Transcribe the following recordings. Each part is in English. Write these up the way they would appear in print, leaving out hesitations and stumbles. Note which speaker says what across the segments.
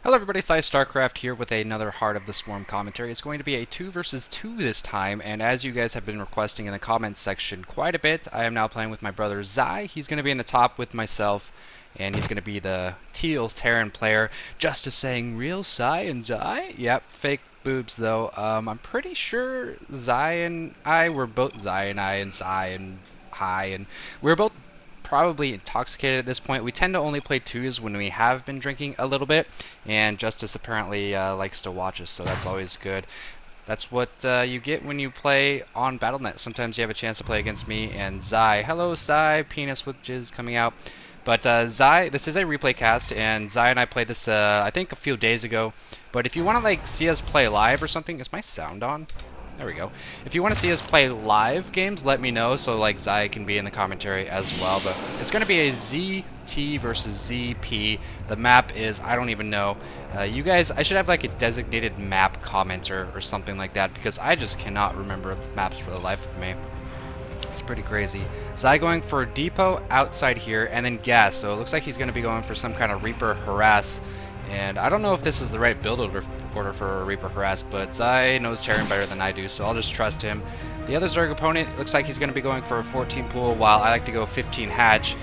Speaker 1: Hello everybody, PsyStarcraft here with another Heart of the Swarm commentary. It's going to be a 2 versus 2 this time, and as you guys have been requesting in the comments section quite a bit, I am now playing with my brother Zai. He's going to be in the top with myself, and he's going to be the teal Terran player. Just as saying, real Sai and Zai? Yep, fake boobs though. I'm pretty sure Zai and I were both Zai and I and Sai and Hi, and we were both probably intoxicated at this point. We tend to only play twos when we have been drinking a little bit, and Justice apparently likes to watch us, so that's always good. That's what you get when you play on Battle.net. Sometimes you have a chance to play against me and Zai. Hello, Zai. Penis with jizz coming out. But Zai, this is a replay cast, and Zai and I played this, I think, a few days ago. But if you want to like see us play live or something, is my sound on? There we go. If you want to see us play live games, let me know so like Zai can be in the commentary as well. But it's going to be a ZT versus ZP. The map is, I don't even know. You guys, I should have like a designated map commenter or something like that because I just cannot remember maps for the life of me. It's pretty crazy. Zai going for depot outside here and then gas. So it looks like he's going to be going for some kind of Reaper harass. And I don't know if this is the right build order for Reaper Harass, but Zai knows Terran better than I do, so I'll just trust him. The other Zerg opponent looks like he's going to be going for a 14 pool, while I like to go 15 hatch.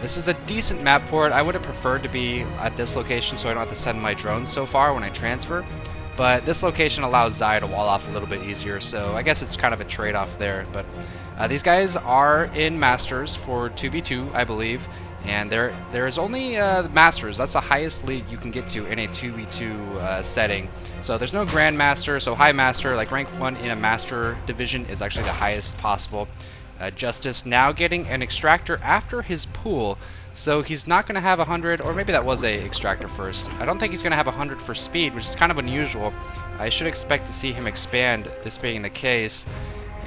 Speaker 1: This is a decent map for it. I would have preferred to be at this location so I don't have to send my drones so far when I transfer. But this location allows Zai to wall off a little bit easier, so I guess it's kind of a trade-off there. But these guys are in Masters for 2v2, I believe. And there is only Masters. That's the highest league you can get to in a 2v2 setting. So there's no Grandmaster, so High Master, like rank 1 in a Master division is actually the highest possible. Justice now getting an Extractor after his pool, so he's not going to have 100, or maybe that was a Extractor first. I don't think he's going to have 100 for speed, which is kind of unusual. I should expect to see him expand, this being the case.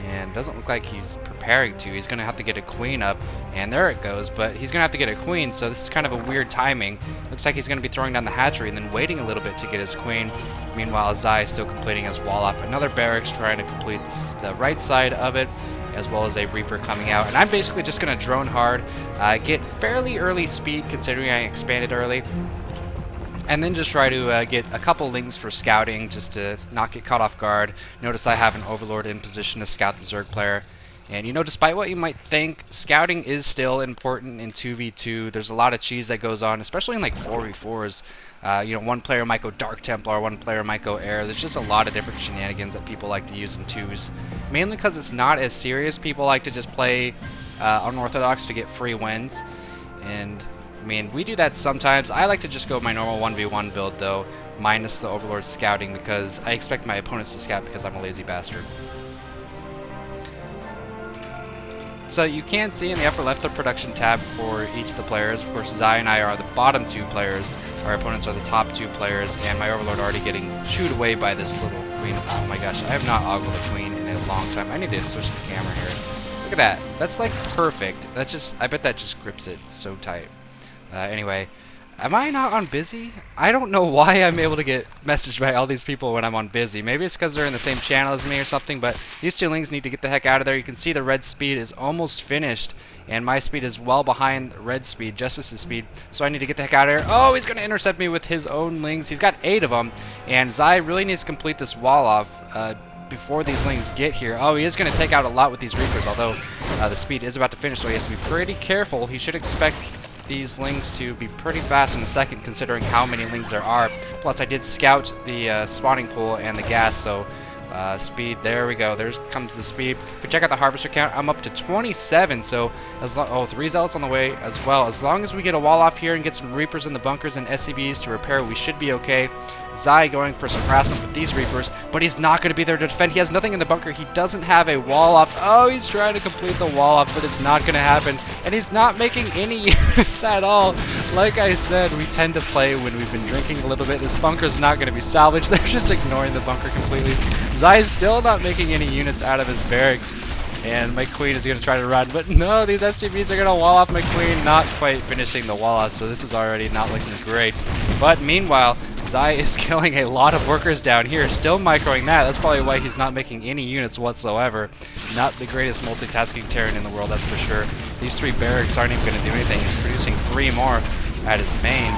Speaker 1: And doesn't look like he's preparing to. He's going to have to get a queen up, and there it goes. But he's going to have to get a queen, so this is kind of a weird timing. Looks like he's going to be throwing down the hatchery and then waiting a little bit to get his queen. Meanwhile, Zai is still completing his wall off. Another barracks trying to complete the right side of it, as well as a Reaper coming out. And I'm basically just going to drone hard, get fairly early speed considering I expanded early. And then just try to get a couple lings for scouting just to not get caught off guard. Notice I have an Overlord in position to scout the Zerg player. And you know, despite what you might think, scouting is still important in 2v2. There's a lot of cheese that goes on, especially in like 4v4s. You know, one player might go Dark Templar, one player might go Air. There's just a lot of different shenanigans that people like to use in 2s. Mainly because it's not as serious. People like to just play unorthodox to get free wins. And I mean, we do that sometimes. I like to just go my normal 1v1 build, though, minus the Overlord scouting, because I expect my opponents to scout because I'm a lazy bastard. So you can see in the upper left the production tab for each of the players. Of course, Zai and I are the bottom two players. Our opponents are the top two players, and my Overlord already getting chewed away by this little queen. Oh my gosh, I have not ogled a queen in a long time. I need to switch the camera here. Look at that. That's like perfect. That just, I bet that just grips it so tight. Anyway, am I not on busy? I don't know why I'm able to get messaged by all these people when I'm on busy. Maybe it's because they're in the same channel as me or something, but these two lings need to get the heck out of there. You can see the red speed is almost finished, and my speed is well behind red speed, Justice's speed, so I need to get the heck out of here. Oh, he's going to intercept me with his own lings. He's got 8 of them, and Zai really needs to complete this wall off before these lings get here. Oh, he is going to take out a lot with these Reapers, although the speed is about to finish, so he has to be pretty careful. He should expect these lings to be pretty fast in a second considering how many lings there are. Plus I did scout the spawning pool and the gas, so speed, there we go, there comes the speed. If we check out the harvester count, I'm up to 27, so as long, 3 zealots on the way as well. As long as we get a wall off here and get some Reapers in the bunkers and SCVs to repair, we should be okay. Zai going for some harassment with these Reapers, but he's not going to be there to defend. He has nothing in the bunker. He doesn't have a wall off. Oh, he's trying to complete the wall off, but it's not going to happen. And he's not making any units at all. Like I said, we tend to play when we've been drinking a little bit. This bunker's not going to be salvaged. They're just ignoring the bunker completely. Zai's still not making any units out of his barracks. And my queen is going to try to run, but no, these SCVs are going to wall off my queen, not quite finishing the wall off, so this is already not looking great. But meanwhile, Zai is killing a lot of workers down here, still microing that. That's probably why he's not making any units whatsoever. Not the greatest multitasking Terran in the world, that's for sure. These 3 barracks aren't even going to do anything. He's producing 3 more at his main.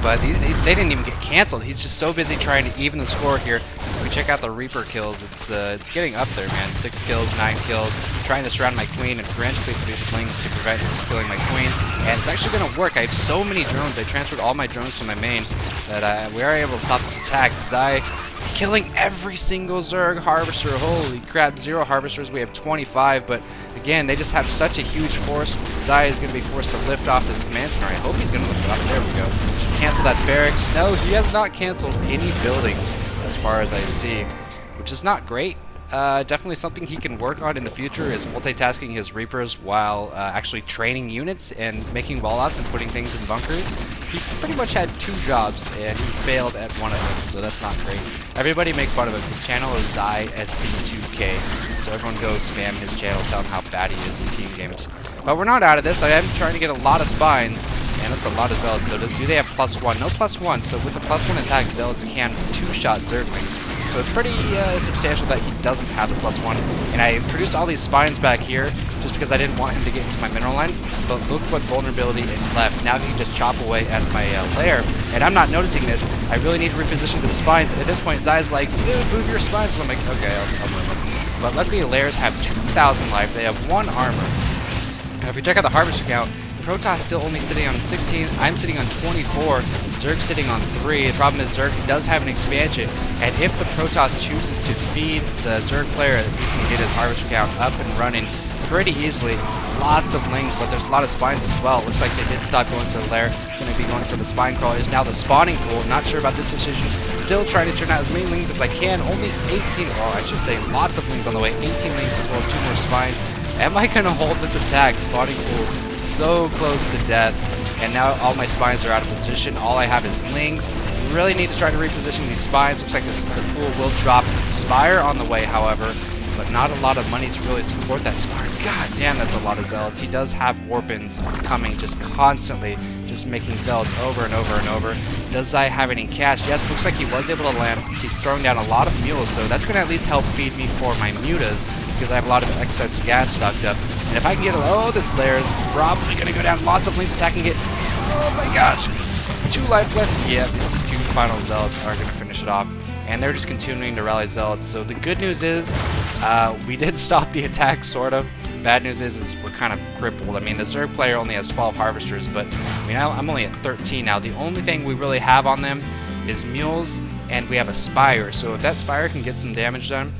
Speaker 1: but they didn't even get canceled. He's just so busy trying to even the score here. If we check out the Reaper kills, it's getting up there, man. 6 kills, 9 kills, trying to surround my queen and frantically produce lings to prevent him from killing my queen. And it's actually going to work. I have so many drones. I transferred all my drones to my main that we are able to stop this attack. Zai killing every single Zerg harvester. Holy crap, 0 harvesters. We have 25, but again, they just have such a huge force. Zai is going to be forced to lift off this command center. I hope he's going to lift it off. There we go. Should cancel that barracks. No, he has not canceled any buildings as far as I see, which is not great. Definitely something he can work on in the future is multitasking his Reapers while actually training units and making wall-offs and putting things in bunkers. He pretty much had 2 jobs and he failed at one of them, so that's not great. Everybody make fun of him. His channel is ZTvZP2K, so everyone go spam his channel, tell him how bad he is in team games. But we're not out of this. I am trying to get a lot of spines, and that's a lot of zealots. So do they have +1? No +1, so with the +1 attack, zealots can 2-shot Zerglings. So it's pretty substantial that he doesn't have the +1. And I produced all these spines back here just because I didn't want him to get into my mineral line. But look what vulnerability it left. Now he can just chop away at my lair. And I'm not noticing this. I really need to reposition the spines. At this point, Zai's like, dude, move your spines. So I'm like, okay, I'll move them. But luckily, lairs have 2,000 life. They have 1 armor. Now, if we check out the harvester count, Protoss still only sitting on 16, I'm sitting on 24, Zerg sitting on 3. The problem is Zerg does have an expansion, and if the Protoss chooses to feed the Zerg player, he can get his harvester count up and running pretty easily. Lots of lings, but there's a lot of spines as well. Looks like they did stop going for the lair. Going to be going for the spine crawl. Is now the spawning pool. Not sure about this decision. Still trying to turn out as many lings as I can. Only 18, well, I should say lots of lings on the way. 18 lings as well as 2 more spines. Am I going to hold this attack? Spawning pool so close to death, and now all my spines are out of position. All I have is lings. Really need to try to reposition these spines. Looks like the pool will drop Spire on the way, however, but not a lot of money to really support that Spire. God damn, that's a lot of zealots. He does have warpins coming just constantly, just making zealots over and over and over. Does Zai have any cash? Yes, looks like he was able to land. He's throwing down a lot of mules, so that's going to at least help feed me for my mutas, because I have a lot of excess gas stocked up. And if I can get, oh, this lair is probably going to go down. Lots of lings attacking it. Oh my gosh. 2 life left. Yeah, these 2 final zealots are going to finish it off. And they're just continuing to rally zealots. So the good news is we did stop the attack, sort of. Bad news is we're kind of crippled. I mean, the Zerg player only has 12 harvesters, but I mean, I'm only at 13 now. The only thing we really have on them is mules, and we have a Spire. So if that Spire can get some damage done,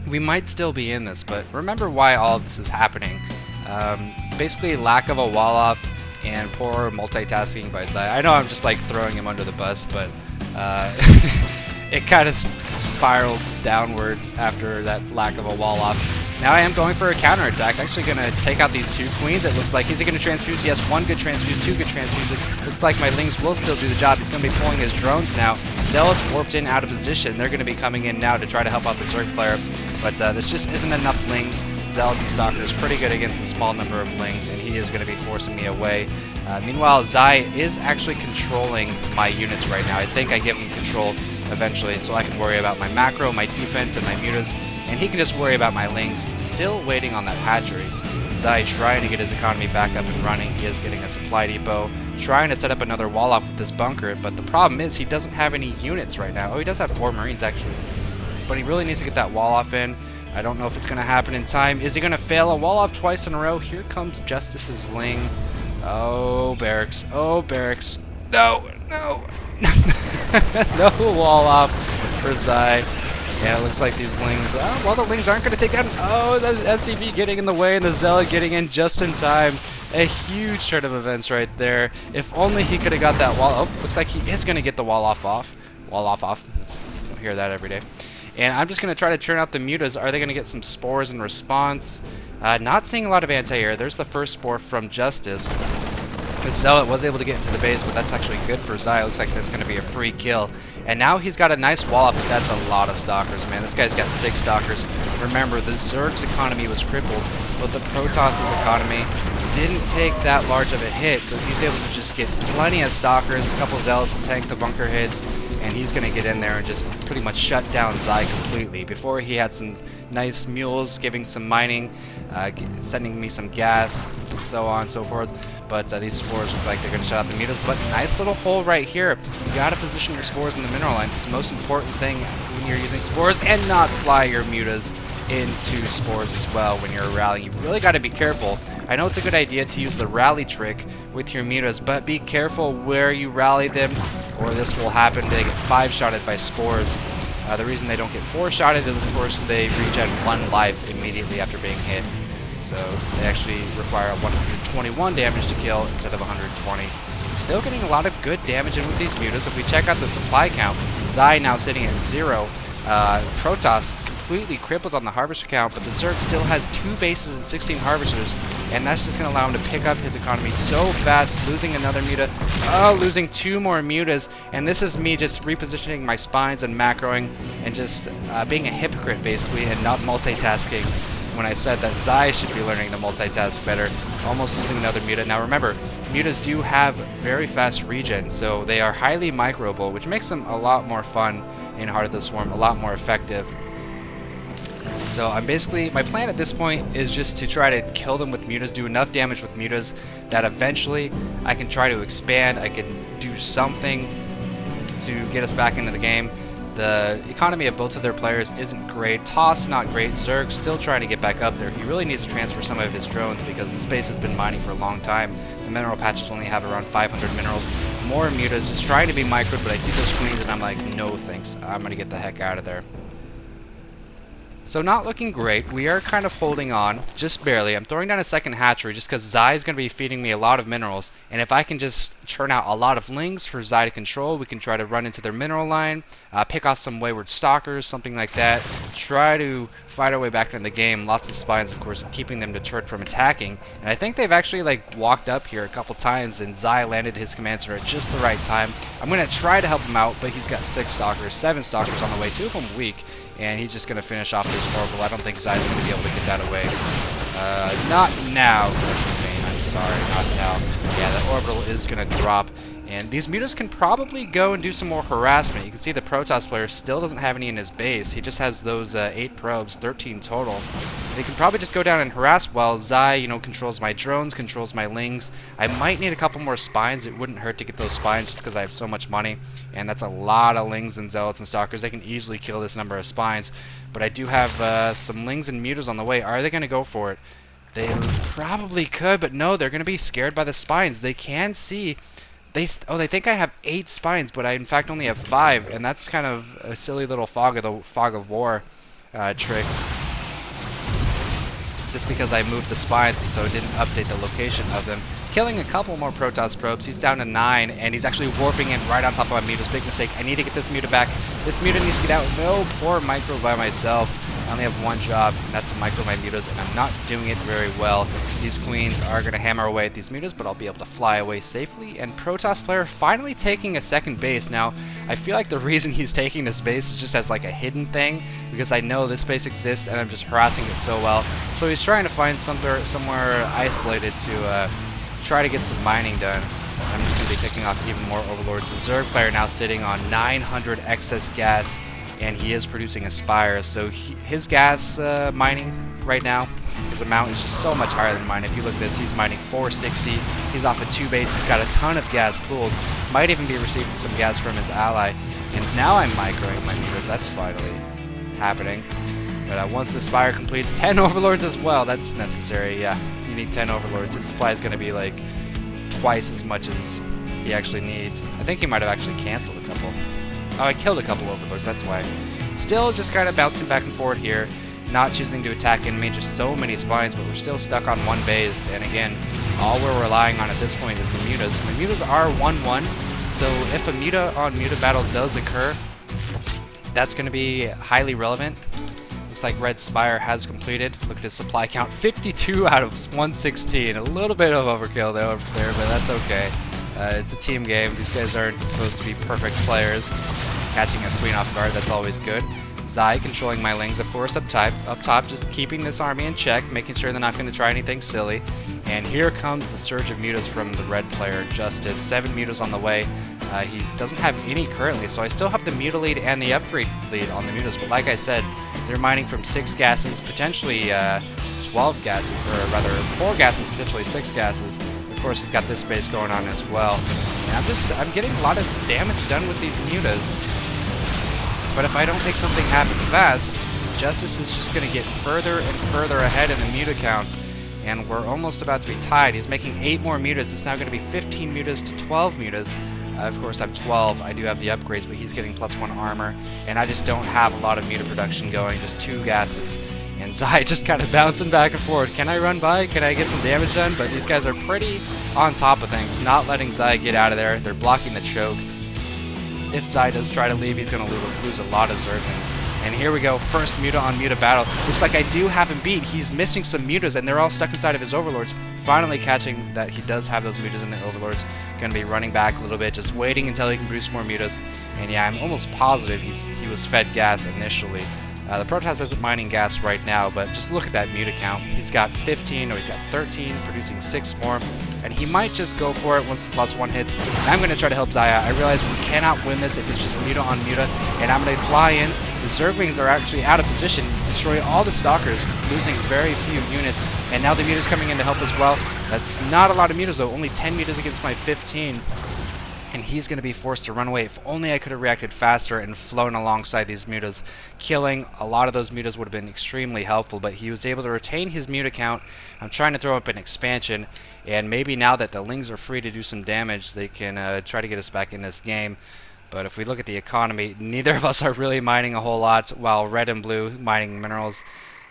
Speaker 1: we might still be in this. But remember why all of this is happening. Basically, lack of a wall-off and poor multitasking by Zai. I know I'm just like throwing him under the bus, but it kind of spiraled downwards after that lack of a wall-off. Now I am going for a counterattack. Actually going to take out these 2 queens, it looks like. Is he going to transfuse? Yes, 1 good transfuse, 2 good transfuses. Looks like my lings will still do the job. He's going to be pulling his drones now. Zealots warped in out of position. They're going to be coming in now to try to help out the Zerg player. But this just isn't enough lings. Zealots and Stalker is pretty good against a small number of lings, and he is going to be forcing me away. Meanwhile, Zai is actually controlling my units right now. I think I give him control eventually, so I can worry about my macro, my defense, and my mutas, and he can just worry about my lings. Still waiting on that hatchery. Zai trying to get his economy back up and running. He is getting a supply depot, trying to set up another wall off with this bunker, but the problem is he doesn't have any units right now. Oh, he does have 4 Marines actually, but he really needs to get that wall off in. I don't know if it's going to happen in time. Is he going to fail a wall off twice in a row? Here comes Justice's ling. Oh, barracks. Oh, barracks. No, no. No wall off for Zai. Yeah, it looks like these lings, well, the lings aren't going to take down. Oh, the SCV getting in the way and the Zealot getting in just in time. A huge turn of events right there. If only he could have got that wall. Oh, looks like he is going to get the wall off. Wall off. You don't hear that every day. And I'm just going to try to churn out the mutas. Are they going to get some spores in response? Not seeing a lot of anti-air. There's the first spore from Justice. The Zealot was able to get into the base, but that's actually good for Zai. Looks like that's going to be a free kill. And now he's got a nice wall up, but that's a lot of Stalkers, man. This guy's got 6 Stalkers. Remember, the Zerg's economy was crippled, but the Protoss' economy didn't take that large of a hit, so he's able to just get plenty of Stalkers, a couple Zealots to tank the bunker hits, and he's going to get in there and just pretty much shut down Zai completely. Before, he had some nice mules, giving some mining, sending me some gas, and so on and so forth. but these spores look like they're going to shut out the mutas. But nice little hole right here. You got to position your spores in the mineral line. It's the most important thing when you're using spores, and not fly your mutas into spores as well when you're rallying. You really got to be careful. I know it's a good idea to use the rally trick with your mutas, but be careful where you rally them, or this will happen. They get 5-shotted by spores. The reason they don't get 4-shotted is, of course, they regen 1 life immediately after being hit. So they actually require 121 damage to kill instead of 120. Still getting a lot of good damage in with these mutas. If we check out the supply count, Zai now sitting at 0. Protoss completely crippled on the harvester count, but the Zerg still has 2 bases and 16 harvesters, and that's just going to allow him to pick up his economy so fast, losing another muta, losing 2 more mutas, and this is me just repositioning my spines and macroing and just being a hypocrite basically and not multitasking when I said that Zai should be learning to multitask better, almost losing another muta. Now remember, mutas do have very fast regen, so they are highly microable, which makes them a lot more fun in Heart of the Swarm, a lot more effective. So I'm basically, my plan at this point is just to try to kill them with mutas, do enough damage with mutas that eventually I can try to expand, I can do something to get us back into the game. The economy of both of their players isn't great. Toss, not great. Zerg still trying to get back up there. He really needs to transfer some of his drones because the space has been mining for a long time. The mineral patches only have around 500 minerals. More mutas, just trying to be microed, but I see those queens and I'm like, no thanks. I'm going to get the heck out of there. So not looking great. We are kind of holding on, just barely. I'm throwing down a second hatchery just because Zai is going to be feeding me a lot of minerals. And if I can just churn out a lot of lings for Zai to control, we can try to run into their mineral line, pick off some wayward stalkers, something like that. Try to fight our way back into the game. Lots of spines, of course, keeping them deterred from attacking. And I think they've actually walked up here a couple times, and Zai landed his command center at just the right time. I'm going to try to help him out, but he's got 6 stalkers, 7 stalkers on the way, 2 of them weak. And he's just going to finish off this orbital. I don't think Zai's going to be able to get that away. Not now, I'm sorry, not now. Yeah, that orbital is going to drop. And these mutas can probably go and do some more harassment. You can see the Protoss player still doesn't have any in his base. He just has those 8 probes, 13 total. They can probably just go down and harass while Zai, controls my drones, controls my lings. I might need a couple more spines. It wouldn't hurt to get those spines just because I have so much money. And that's a lot of lings and zealots and stalkers. They can easily kill this number of spines. But I do have some lings and mutas on the way. Are they going to go for it? They probably could, but no, they're going to be scared by the spines. They can see... They think I have 8 spines, but I in fact only have 5, and that's kind of a silly little fog of war trick. Just because I moved the spines, and so it didn't update the location of them. Killing a couple more Protoss probes. He's down to 9, and he's actually warping in right on top of my mutas. Big mistake. I need to get this muta back. This muta needs to get out. No, poor micro by myself. I only have one job, and that's to micro my mutas, and I'm not doing it very well. These queens are going to hammer away at these mutas, but I'll be able to fly away safely. And Protoss player finally taking a second base. Now, I feel like the reason he's taking this base is just as a hidden thing, because I know this base exists, and I'm just harassing it so well. So he's trying to find somewhere isolated to try to get some mining done. I'm just going to be picking off even more overlords. The Zerg player now sitting on 900 excess gas, and he is producing a spire. So his gas mining right now, his amount is just so much higher than mine. If you look at this, he's mining 460. He's off of 2 base. He's got a ton of gas pooled. Might even be receiving some gas from his ally. And now I'm microing my mutas. That's finally happening. But once the spire completes, 10 overlords as well. That's necessary, yeah. You need 10 overlords. His supply is going to be twice as much as he actually needs. I think he might have actually canceled a couple. Oh, I killed a couple overlords, that's why. Still just kind of bouncing back and forth here. Not choosing to attack enemy, just so many spines, but we're still stuck on 1 base. And again, all we're relying on at this point is the mutas. My mutas are 1-1, so if a muta on muta battle does occur, that's going to be highly relevant. Looks like Red Spire has completed. Look at his supply count, 52 out of 116. A little bit of overkill there, but that's okay. It's a team game. These guys aren't supposed to be perfect players. Catching a queen off guard, that's always good. Zai controlling my lings, of course, up top, just keeping this army in check, making sure they're not going to try anything silly. And here comes the surge of mutas from the red player, Justice. 7 mutas on the way. He doesn't have any currently, so I still have the muta lead and the upgrade lead on the mutas, but like I said, they're mining from 6 gases, potentially 12 gases, or rather 4 gases, potentially 6 gases. Of course, he's got this base going on as well. And I'm getting a lot of damage done with these mutas. But if I don't make something happen fast, Justice is just going to get further and further ahead in the muta count. And we're almost about to be tied. He's making 8 more mutas. It's now going to be 15 mutas to 12 mutas. Of course, I have 12. I do have the upgrades, but he's getting +1 armor. And I just don't have a lot of muta production going, just 2 gases. And Zai just kind of bouncing back and forth. Can I run by? Can I get some damage done? But these guys are pretty on top of things, not letting Zai get out of there. They're blocking the choke. If Zai does try to leave, he's going to lose a lot of Zerglings. And here we go, first muta on muta battle. Looks like I do have him beat. He's missing some mutas, and they're all stuck inside of his overlords. Finally catching that he does have those mutas in the overlords. Going to be running back a little bit, just waiting until he can produce more mutas. And yeah, I'm almost positive he was fed gas initially. The Protoss isn't mining gas right now, but just look at that muta count. He's got 15, or he's got 13, producing 6 more. And he might just go for it once the +1 hits. And I'm going to try to help Zaya. I realize we cannot win this if it's just muta on muta. And I'm going to fly in. The Zerglings are actually out of position, destroy all the Stalkers, losing very few units. And now the mutas coming in to help as well. That's not a lot of mutas though, only 10 mutas against my 15. And he's going to be forced to run away. If only I could have reacted faster and flown alongside these mutas. Killing a lot of those mutas would have been extremely helpful, but he was able to retain his muta count. I'm trying to throw up an expansion, and maybe now that the Lings are free to do some damage, they can try to get us back in this game. But if we look at the economy, neither of us are really mining a whole lot, while red and blue mining minerals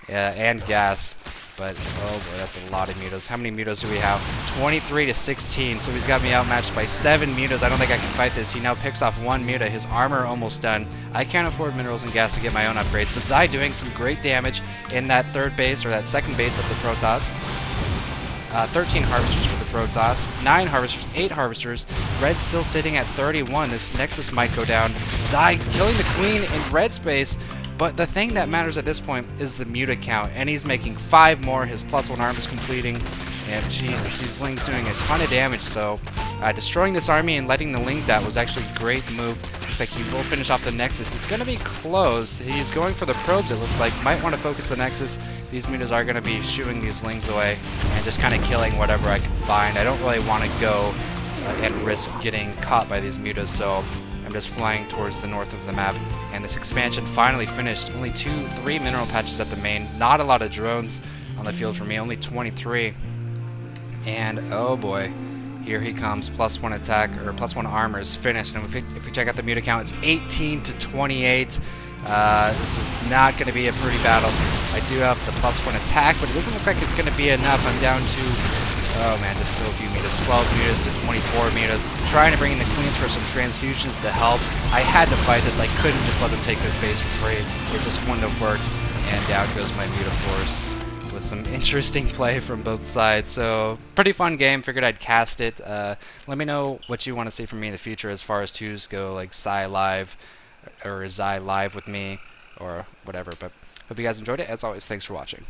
Speaker 1: and gas. But, oh boy, that's a lot of mutas. How many mutas do we have? 23 to 16, so he's got me outmatched by 7 mutas. I don't think I can fight this. He now picks off 1 muta. His armor almost done. I can't afford minerals and gas to get my own upgrades, but Zai doing some great damage in that third base, or that second base of the Protoss. 13 harvesters for the Protoss, 9 harvesters, 8 harvesters. Red's still sitting at 31. This Nexus might go down. Zai killing the Queen in red space. But the thing that matters at this point is the muta count, and he's making 5 more. His +1 arm is completing, and Jesus, these Lings doing a ton of damage. So destroying this army and letting the Lings out was actually a great move. Looks like he will finish off the Nexus. It's going to be close. He's going for the probes, it looks like. Might want to focus the Nexus. These mutas are going to be shooing these Lings away and just kind of killing whatever I can find. I don't really want to go and risk getting caught by these mutas, so I'm just flying towards the north of the map. And this expansion finally finished. Only 3 mineral patches at the main. Not a lot of drones on the field for me. Only 23. And oh boy, here he comes. +1 attack, or +1 armor is finished. And if we check out the muta count, it's 18 to 28. This is not going to be a pretty battle. I do have the +1 attack, but it doesn't look like it's going to be enough. I'm down to, oh man, just so few mutas. 12 mutas to 24 mutas. Trying to bring in the Queens for some transfusions to help. I had to fight this. I couldn't just let them take this base for free. It just wouldn't have worked. And down goes my muta force with some interesting play from both sides. So, pretty fun game. Figured I'd cast it. Let me know what you want to see from me in the future as far as 2s go, like Psy Live, or Zai Live with me, or whatever. But hope you guys enjoyed it. As always, thanks for watching.